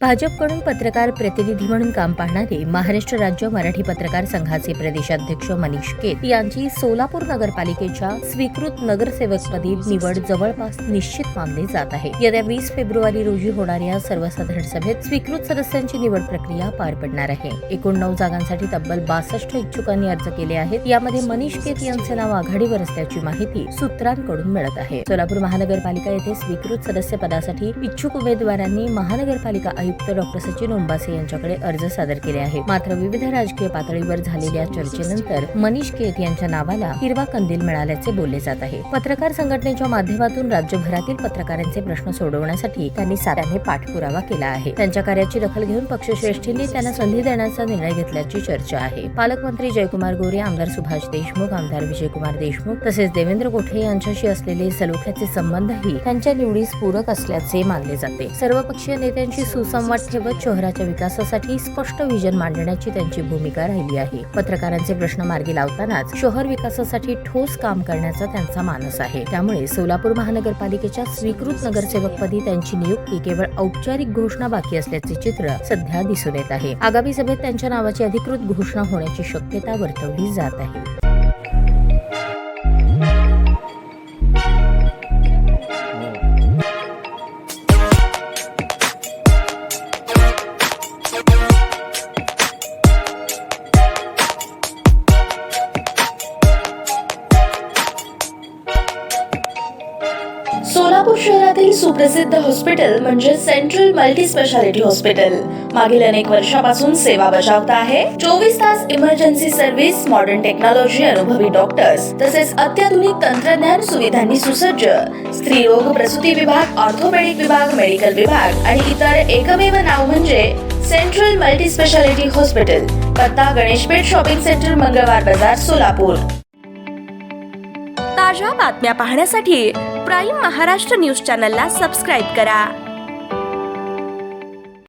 भाजपकडून पत्रकार प्रतिनिधी म्हणून काम पाहणारे महाराष्ट्र राज्य मराठी पत्रकार संघाचे प्रदेशाध्यक्ष मनीष केत यांची सोलापूर नगरपालिकेच्या स्वीकृत नगरसेवकपदी निवड जवळपास निश्चित मानली जात आहे। येत्या 20 फेब्रुवारी रोजी होणाऱ्या सर्वसाधारण सभेत स्वीकृत सदस्यांची निवड प्रक्रिया पार पडणार आहे। एकूण 9 जागांसाठी तब्बल 62 इच्छुकांनी अर्ज केले आहेत। यामध्ये मनीष केत यांचे नाव आघाडीवर असल्याची माहिती सूत्रांकडून मिळत आहे। सोलापूर महानगरपालिका येथे स्वीकृत सदस्य पदासाठी इच्छुक उमेदवारांनी महानगरपालिका आयुक्त डॉक्टर सचिन ओंबासे यांच्याकडे अर्ज सादर केले आहे। मात्र विविध राजकीय पातळीवर झालेल्या चर्चेनंतर मनीष केत यांच्या नावाला हिरवा कंदील मिळाल्याचे बोलले जात आहे। पत्रकार संघटनेच्या माध्यमातून राज्यभरातील पत्रकारांचे प्रश्न सोडवण्यासाठी त्यांनी सातत्याने पाठपुरावा केला आहे। त्यांच्या कार्याची दखल घेऊन पक्षश्रेष्ठींनी त्यांना संधी देण्याचा निर्णय घेतल्याची चर्चा आहे। पालकमंत्री जयकुमार गोरे, आमदार सुभाष देशमुख, आमदार विजयकुमार देशमुख तसेच देवेंद्र गोठे यांच्याशी असलेले सलोख्याचे संबंधही त्यांच्या निवडीस पूरक असल्याचे मानले जाते। सर्वपक्षीय नेत्यांशी सुसंवाद ठेवत शहराच्या विकासासाठी स्पष्ट विजन मांडण्याची त्यांची भूमिका राहिली आहे। पत्रकारांचे प्रश्न मार्गी लावतानाच शहर विकासासाठी ठोस काम करण्याचा त्यांचा मानस आहे। त्यामुळे सोलापूर महानगरपालिकेच्या स्वीकृत नगरसेवकपदी त्यांची नियुक्ती केवळ औपचारिक घोषणा बाकी असल्याचे चित्र सध्या दिसून येत आहे। आगामी सभेत त्यांच्या नावाची अधिकृत घोषणा होण्याची शक्यता वर्तवली जात आहे। सोलापूर शहरातील सुप्रसिद्ध हॉस्पिटल म्हणजे सेंट्रल मल्टी स्पेशालिटी हॉस्पिटल मागील अनेक वर्षापासून सेवा बजावत आहे। 24 तास इमर्जन्सी सर्व्हिस, मॉडर्न टेक्नॉलॉजी, अनुभवी डॉक्टर्स तसेच अत्याधुनिक तंत्रज्ञान सुविधांनी सुसज्ज स्त्रीरोग प्रसूती विभाग, ऑर्थोपेडिक विभाग, मेडिकल विभाग आणि इतर एकमेव नाव म्हणजे सेंट्रल मल्टी स्पेशालिटी हॉस्पिटल। पत्ता गणेशपेठ शॉपिंग सेंटर, मंगळवार बाजार, सोलापूर। ताज्या बातम्या पाहण्यासाठी प्राईम महाराष्ट्र न्यूज चॅनलला सबस्क्राईब करा।